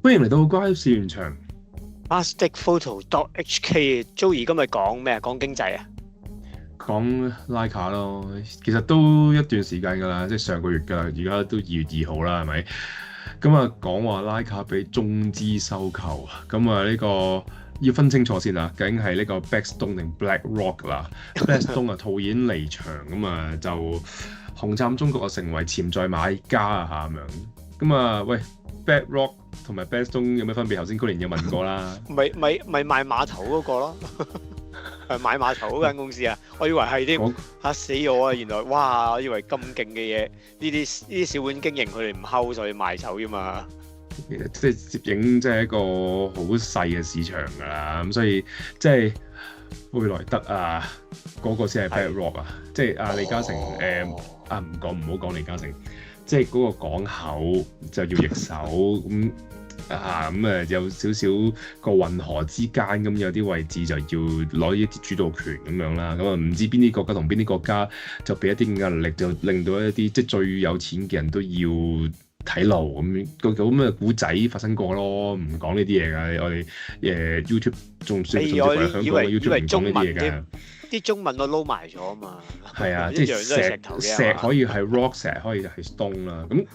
歡迎嚟到關試完場，Plasticphoto.hk，Joey 今日講咩啊？講經濟啊？講 Leica 咯。其實都一段時間㗎啦，即係上個月㗎啦，而家都2月2號啦，係咪？咁啊講話 Leica 俾中資收購，咁啊呢個要分清楚先啦，究竟係呢個 Blackstone 定 BlackRock 啦？Blackstone 啊套現離場，咁啊就紅杉中國啊成為潛在買家啊咁樣。咁啊喂，BlackRock 同埋 Blackstone 有咩分別？頭先高年有問過啦。咪賣碼頭嗰個咯，係買碼頭嗰間公司啊！我以為係添，嚇死我啊！原來哇，我以為咁勁嘅嘢，呢啲小本經營佢哋唔睺，所以賣走啫嘛。即係攝影，即係一個好細嘅市場㗎啦。咁所以即係貝萊德啊，嗰個先係 BlackRock 啊。即係阿李嘉誠唔好講李嘉誠，即係嗰個港口就要易手咁。有少少個運河之間咁有啲位置就要攞一啲主導權咁樣啦，咁啊唔知邊啲國家同邊啲國家就俾一啲壓力，就令到一啲即係最有錢嘅人都要睇路咁，個咁嘅古仔發生過咯，唔講呢啲嘢㗎，我哋YouTube 仲算甚至乎香港嘅 YouTube 唔講呢啲嘢㗎。啲中文我撈埋咗啊嘛，係啊，即係石可以係 rock， 石可以係 stone 啦。咁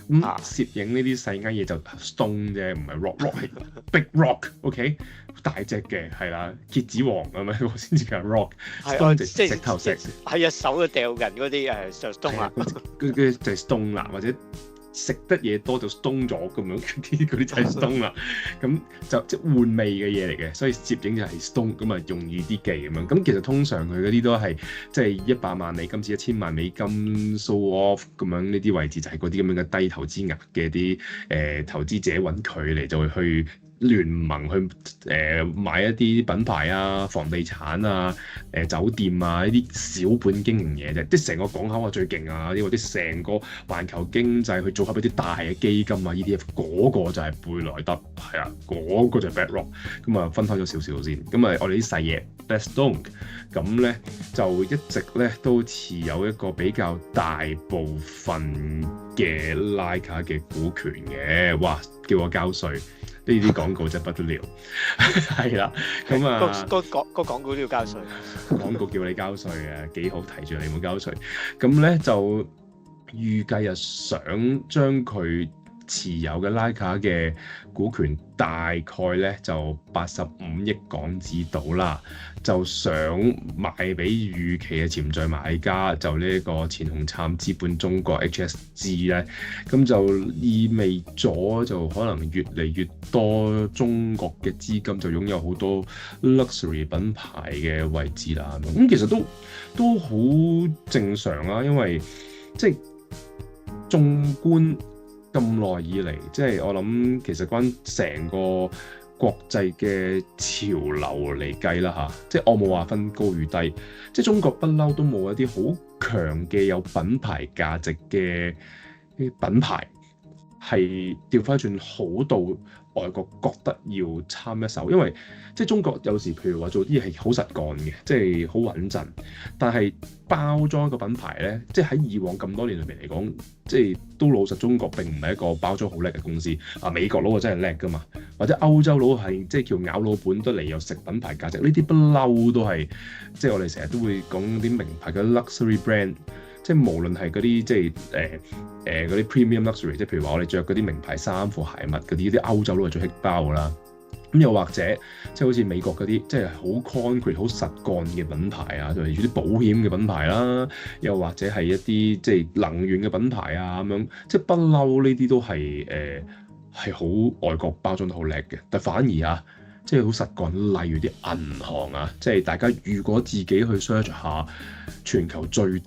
攝影呢啲細間嘢就 stone 啫，唔係 rock， rock 係 big rock，OK， 大隻嘅係啦，蠍子王咁樣我先至叫 rock，stone 就石頭石。係啊，手就掉人嗰啲就 stone 啦，嗰就係 stone 啦，或者食得嘢多就 stone 咗咁樣，嗰啲就係 stone 啦。咁就即係換味嘅嘢嚟嘅，所以攝影就係 stone 咁啊，容易啲記咁樣。咁其實通常佢嗰啲都係即係100萬美金至1000萬美金 show off 咁樣，呢啲位置就係嗰啲咁樣嘅低投資額嘅啲投資者揾佢嚟就會去聯盟去買一啲品牌啊、房地產啊、酒店啊呢啲小本經營嘢啫，即係成個港口啊最勁啊啲，或者成個環球經濟去組合一啲大嘅基金啊 ETF， 嗰個就係貝萊德，係啊，嗰個就係 BlackRock。咁啊分開咗少少先，咁啊我哋啲細嘢 Blackstone 咁咧就一直咧都持有一個比較大部分嘅 Leica 嘅股權嘅，哇叫我交稅。呢啲廣告真係不得了，係啦，咁啊個廣告都要交稅，廣告叫你交稅嘅，幾好提住你冇交稅，咁咧就預計想將佢持有嘅 Leica 嘅股權大概咧就85億港紙到啦，就想賣俾預期嘅潛在買家，就呢個前紅杉資本中國 HSG 咧，咁就意味咗就可能越嚟越多中國嘅資金就擁有好多 luxury 品牌嘅位置啦。咁其實都好正常啊，因為即係縱觀咁耐以嚟，即係我諗其實關成個國際嘅潮流嚟計啦嚇，即係我冇話分高與低，即係中國不嬲都冇一啲好強嘅有品牌價值嘅品牌，係調翻轉好到外國覺得要參一手，因為即係中國有時譬如話做啲嘢係好實幹嘅，即係好穩陣，但係包裝一個品牌咧，即係喺以往咁多年裏面嚟講，即係都老實，中國並唔係一個包裝好叻嘅公司。啊，美國佬啊真係叻噶嘛，或者歐洲佬係即係叫咬老本得嚟又食品牌價值，呢啲不嬲都係即係我哋成日都會講啲名牌嘅 luxury brand。即係無論係嗰啲即係嗰啲 premium luxury，即係譬如話我哋着嗰啲名牌衫褲鞋襪嗰啲歐洲佬係最識包㗎啦。咁又或者即係好似美國嗰啲即係好 concrete 好實幹嘅品牌啊，例如啲保險嘅品牌啦，又或者係一啲即係能源嘅品牌啊咁樣，即係不嬲呢啲都係好外國包裝得好叻嘅，但反而啊即係好實幹，例如啲銀行啊，即係大家如果自己去 search 下全球最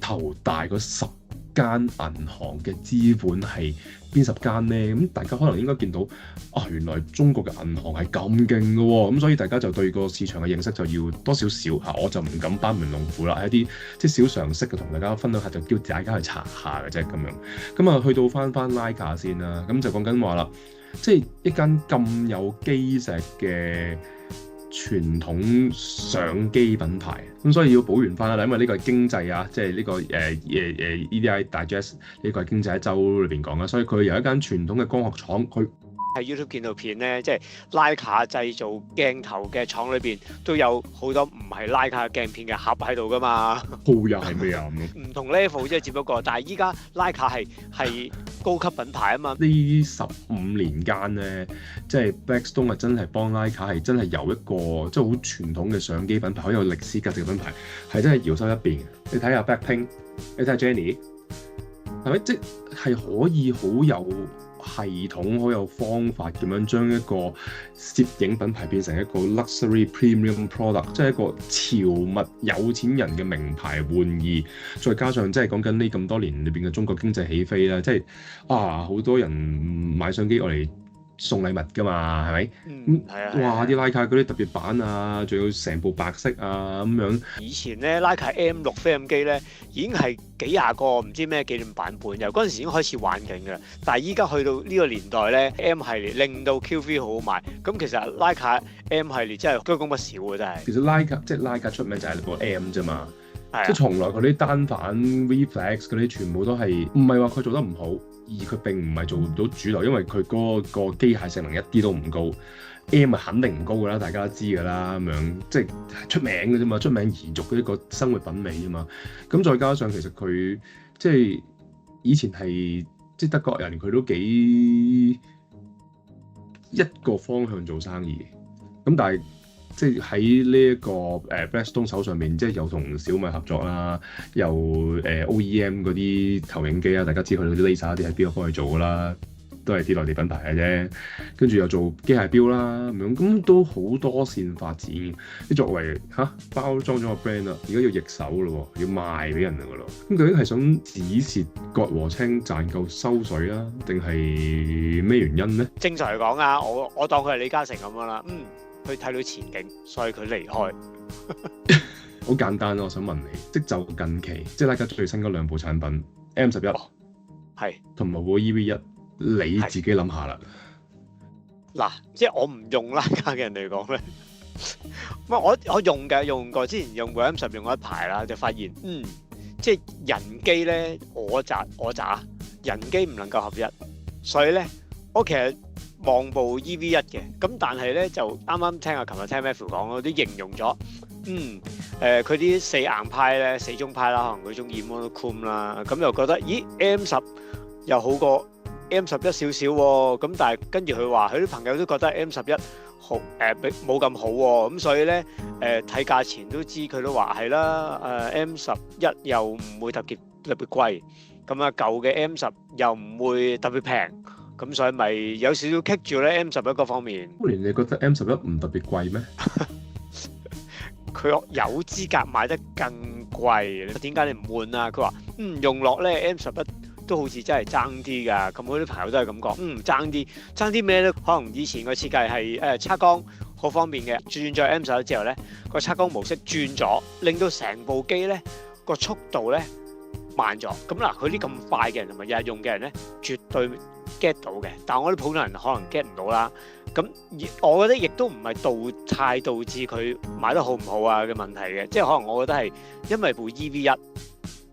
頭大嗰10間銀行嘅資本係邊10間呢？咁大家可能應該見到啊，原來中國嘅銀行係咁勁嘅喎，咁所以大家就對個市場嘅認識就要多少少嚇，我就唔敢班門弄斧啦，係一啲即係小常識嘅同大家分享下，就叫大家去查下嘅啫咁樣。咁啊，去到翻 Leica 先啦，咁就講緊話啦，即係一間咁有基石嘅傳統相機品牌，咁所以要補完翻啦，因為呢個係經濟啊，即係呢個EDI Digest 呢個係經濟一週裏邊講啦，所以佢由一間傳統嘅光學廠去喺 YouTube 見到片咧，即係徠卡製造鏡頭嘅廠裏邊都有好多唔係徠卡鏡片嘅盒喺度噶嘛。好又係咩啊？唔同 level 即係只不過，但係依家徠卡係高級品牌啊嘛。呢15年間咧，即係 Blackstone 啊，真係幫徠卡係真係由一個即係好傳統嘅相機品牌，好有歷史價值嘅品牌，係真係搖身一變嘅。你睇下 Blackpink，你睇下 Jennie，係咪即係可以好有系統、好有方法咁樣將一個攝影品牌變成一個 luxury premium product，即係一個潮物有錢人嘅名牌玩意。再加上即係講緊呢咁多年裏邊嘅中國經濟起飛啦，即係好多人買相機我嚟送禮物㗎嘛，係咪？哇！啲徠卡嗰啲特別版啊，仲要成部白色啊咁樣。以前咧徠卡 M6 菲林機咧已經係幾廿個唔知咩紀念版本，由嗰陣時已經開始玩緊㗎啦。但係依家去到呢個年代咧 ，M 系列令到 QV 好好賣。咁其實徠卡 M 系列真係居功不少喎，真係。其實徠卡出名就係部 M 啫嘛。即係從來佢啲單反 reflex 嗰啲全部都係唔係話佢做得唔好，而佢並唔係做唔到主流，因為佢嗰個機械性能一啲都唔高。M 係肯定唔高㗎啦，大家都知㗎啦，咁樣即係出名嘅啫嘛，出名延續嘅一個生活品味啊嘛。咁再加上其實佢即係以前係即係德國人，佢都幾一個方向做生意。咁但係即係喺呢一個Blackstone 手上面，即係又同小米合作啦，又OEM 嗰啲投影機啦，大家知佢哋啲 laser 啲喺邊個幫佢做㗎啦，都係啲內地品牌嘅啫。跟住又做機械錶啦咁樣，咁都好多線發展。即作為包裝咗個 brand 啦，而家要易手咯，要賣俾人㗎咯。咁究竟係想止蝕割禾青賺夠收水啊，定係咩原因咧？正常嚟講啊，我當佢係李嘉誠咁樣啦，佢睇到前景，所以佢離開。好簡單咯，我想問你，即就近期，即徠卡最新嗰兩部產品 M11，係同埋部 EV1，你自己諗下啦。嗱，即係我唔用徠卡嘅人嚟講咧，我用過，之前用過 M10用過一排啦，就發現即係人機咧，我渣，人機唔能夠合一，所以咧我其實望部 EV1嘅，咁但係咧就啱啱琴日聽 Matthew 講咯，啲形容咗，佢啲四硬派咧，四中派啦，可能佢中意 monochrome 啦，咁又覺得，咦 M10又好過 M11少少喎，咁但係跟住佢話，佢啲朋友都覺得 M11好冇咁好喎，咁所以咧睇價錢都知佢都話係啦，M11又唔會特別貴，咁啊舊嘅 M10又唔會特別平。咁所以咪有少少棘住咧 M11嗰方面。當年你覺得 M11唔特別貴咩？佢有資格買得更貴，點解你唔換啊？佢話用落咧 M11都好似真係爭啲㗎。咁我啲朋友都係咁講，爭啲咩咧？可能以前個設計係測光好方便嘅，轉咗 M11之後咧個測光模式轉咗，令到成部機咧個速度咧慢咗。咁嗱，佢啲咁快嘅人同埋日日用嘅人咧，絕對get 到嘅，但係我啲普通人可能 get 唔到啦。咁我覺得亦都唔係太導致佢買得好唔好啊嘅問題嘅，即係可能我覺得係因為部 EV1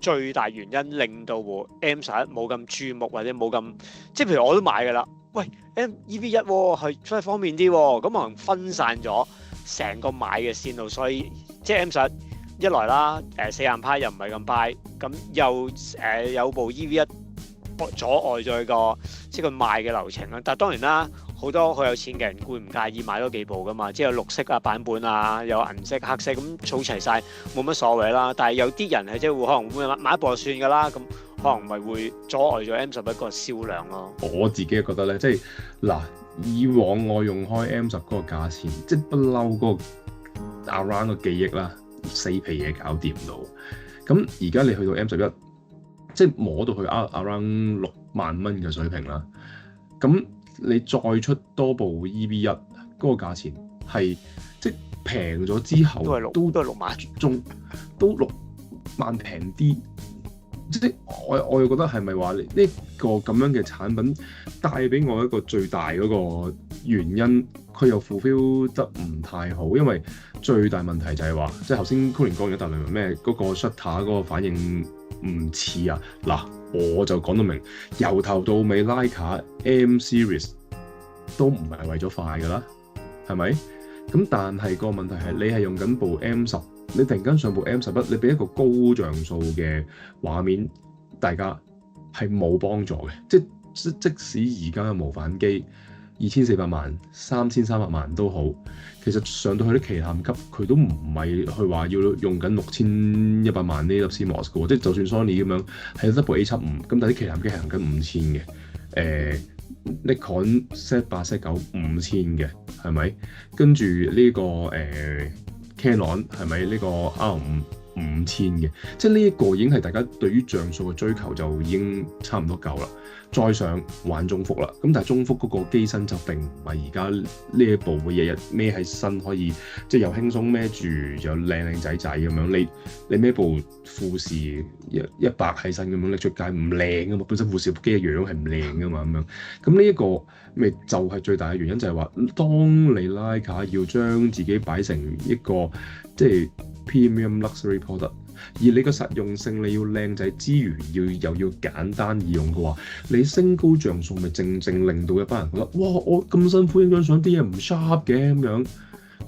最大原因令到部 M11冇咁注目或者冇咁，即係譬如我都買㗎啦。喂 EV1 係真係方便啲喎，咁可能分散咗成個買嘅線路，所以即係 M11一來啦，四硬派又唔係咁快，咁又有部 EV1。阻礙咗個即係佢賣嘅流程啦，但係當然啦，好多好有錢嘅人會唔介意買多幾部噶嘛，即係有綠色啊版本啊，有銀色、黑色咁儲齊晒，冇乜所謂啦。但係有啲人係即係會可能會買一部就算㗎啦，咁可能咪會阻礙咗 M11個銷量咯。我自己覺得咧，即係嗱，以往我用開 M10嗰個價錢，即係不嬲嗰個 around 個記憶啦，四皮嘢搞掂到。咁而家你去到 M11。即係摸到去 around 6萬蚊嘅水平啦，咁你再出多部 EV1 嗰個價錢係即係平咗之後都係6萬，仲都6萬平啲。即係我又覺得係咪話呢個咁樣嘅產品帶俾我一個最大嗰個原因，佢又 fulfill 得唔太好，因為最大問題就係話，即係頭先 Colin 講咗大量咩嗰個 shutter 嗰個反應。唔似啊！嗱，我就講到明，由頭到尾徠卡 M series 都唔係為咗快㗎啦，係咪？咁但係個問題係你係用緊部 M10，你突然間上部 M11，你俾一個高像素嘅畫面，大家係冇幫助嘅。即使而家嘅無反機2400萬、3300萬都好，其實上到去啲旗艦級，佢都唔係去話要用緊6100萬呢粒 CMOS 嘅喎。即係就算 Sony 咁樣係得部 A75，咁但係啲旗艦機係行緊5000嘅。Nikon Z8、Z9 5000嘅，係咪？跟住呢個Canon 係咪呢個 R5 5000嘅？即係呢一個已經係大家對於像素嘅追求就已經差唔多夠啦。再上玩中幅啦，咁但係中幅嗰個機身就並唔係而家呢一部會日日孭喺身可以，即係又輕鬆孭住又靚仔仔咁樣。你孭部富士100喺身咁樣拎出街唔靚噶嘛，本身富士部機嘅樣係唔靚噶嘛咁樣。咁呢一個咪就係最大嘅原因，就係話當你Leica要將自己擺成一個即係 premium luxury product。而你個實用性你要靚仔之餘，又要簡單易用嘅話，你升高像素咪正令到一班人覺得哇！我咁辛苦影張相，啲嘢唔 sharp 嘅咁樣。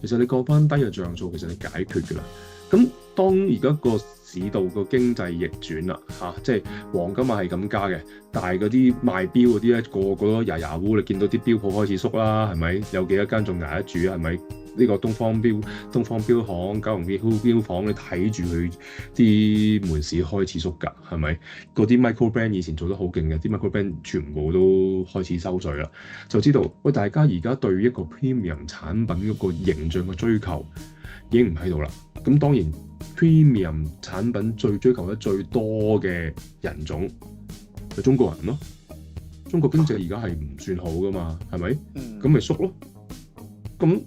其實你降翻低嘅像素，其實你解決㗎啦。咁當而家個市道個經濟逆轉啦即係黃金係咁加嘅，但係嗰啲賣錶嗰啲咧個個都牙烏，你見到啲錶鋪開始縮啦，係咪？有幾多間仲捱得住係咪？呢個東方錶行、九龍錶行，你睇住佢啲門市開始縮㗎，係咪？嗰啲 micro brand 以前做得好勁嘅，啲 micro brand 全部都開始收水啦，就知道喂，大家而家對一個 premium 產品嗰個形象嘅追求已經唔喺度啦。咁當然 premium 產品最追求得最多嘅人種係中國人咯。中國經濟而家係唔算好㗎嘛，係咪？咁咪縮咯。咁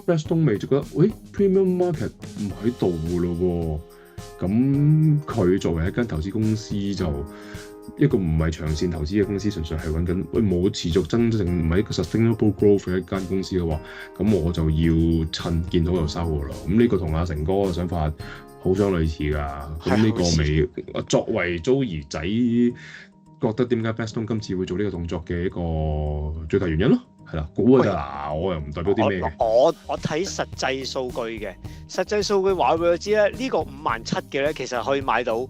Weston 咪就覺得，喂 premium market 唔喺度咯喎，咁佢作為一間投資公司，就一個唔係長線投資嘅公司，純粹係揾緊，喂冇持續增值，唔係一個 sustainable growth 嘅一間公司嘅話，咁我就要趁見到就收㗎咯。咁呢個同阿成哥嘅想法好相類似㗎。咁呢個咪作為租兒仔，覺得點解 Weston 今次會做呢個動作嘅一個最大原因咯。係啦，估㗎咋，我又唔代表啲咩嘅。我睇實際數據嘅，實際數據話俾我知咧，呢個57000嘅咧，其實可以買到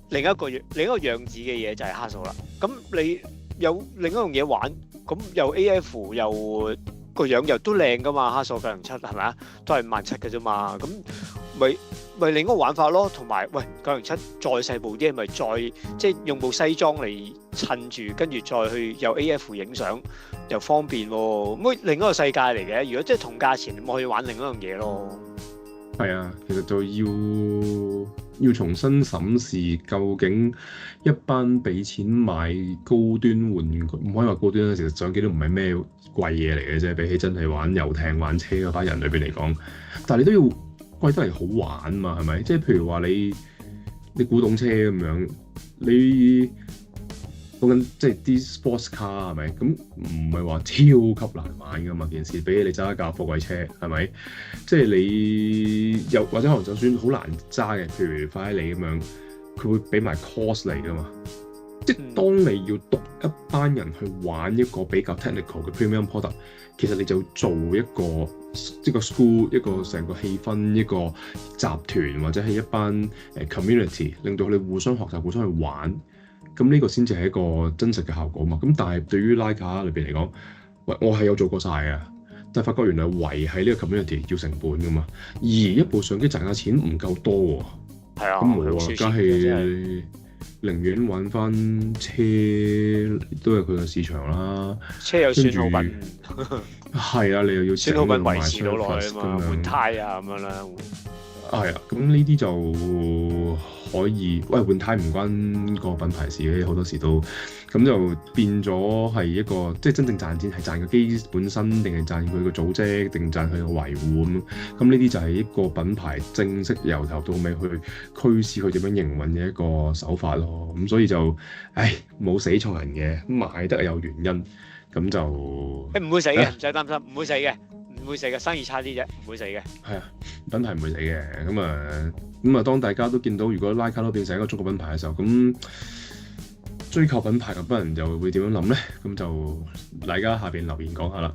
另一個樣子嘅嘢就係哈數啦。咁你有另一樣嘢玩，咁又 AF 又個樣又都靚噶嘛，哈數907係咪啊？都係57000嘅啫嘛，咁咪另一個玩法咯。同埋喂907再細部啲，咪再即係用部西裝嚟襯住，跟住再去有 AF 影相。又方便喎，咁另一個世界嚟嘅。如果即係同價錢，我可以玩另一樣嘢咯。係啊，其實就要重新審視，究竟一班俾錢買高端玩具，唔可以話高端啦，其實相機都唔係咩貴嘢嚟嘅啫，比起真係玩遊艇、玩車嗰班人裏邊嚟講。但係你都要貴得嚟好玩嘛，係咪？即係譬如話你古董車咁樣，你講緊即係啲 sports car 係咪？咁唔係話超級難玩噶嘛件事，比起你揸一架貨櫃車係咪？即係你又或者可能就算好難揸嘅，譬如法拉利咁樣，佢會俾埋 course 嚟噶嘛。即係當你要督一班人去玩一個比較 technical 嘅 premium product，其實你就做一個 school， 一個成個氣氛，一個集團或者係一班community， 令到佢哋互相學習、互相去玩。咁呢個先至係一個真實嘅效果嘛。咁但係對於 Leica 裏邊嚟講，喂，我係有做過晒嘅，但係發覺原來維係呢個 community 要成本噶嘛。而一部相機賺嘅錢唔夠多喎。係啊，咁我梗係寧願玩翻車，都係佢嘅市場啦。車有損耗品，係啊，你又要損耗品維持到耐啊嘛，換胎啊咁樣啦。係啊，咁呢啲就可以，喂，換胎唔關個品牌事嘅，好多時都咁就變咗係一個，即係真正賺錢係賺個機本身，定係賺佢個組織，定賺佢個維護咁。咁呢啲就係一個品牌正式由頭到尾去驅使佢點樣營運嘅一個手法咯。咁所以就，冇死錯人嘅，賣得係有原因，咁就唔會死嘅，唔使擔心，唔會死嘅。唔會死嘅，生意差啲啫，唔會死嘅。係啊，品牌唔會死嘅。咁啊，當大家都見到，如果 Leica 都變成一個中國品牌嘅時候，咁追求品牌嘅班人就會點樣諗咧？咁就大家下邊留言講下啦。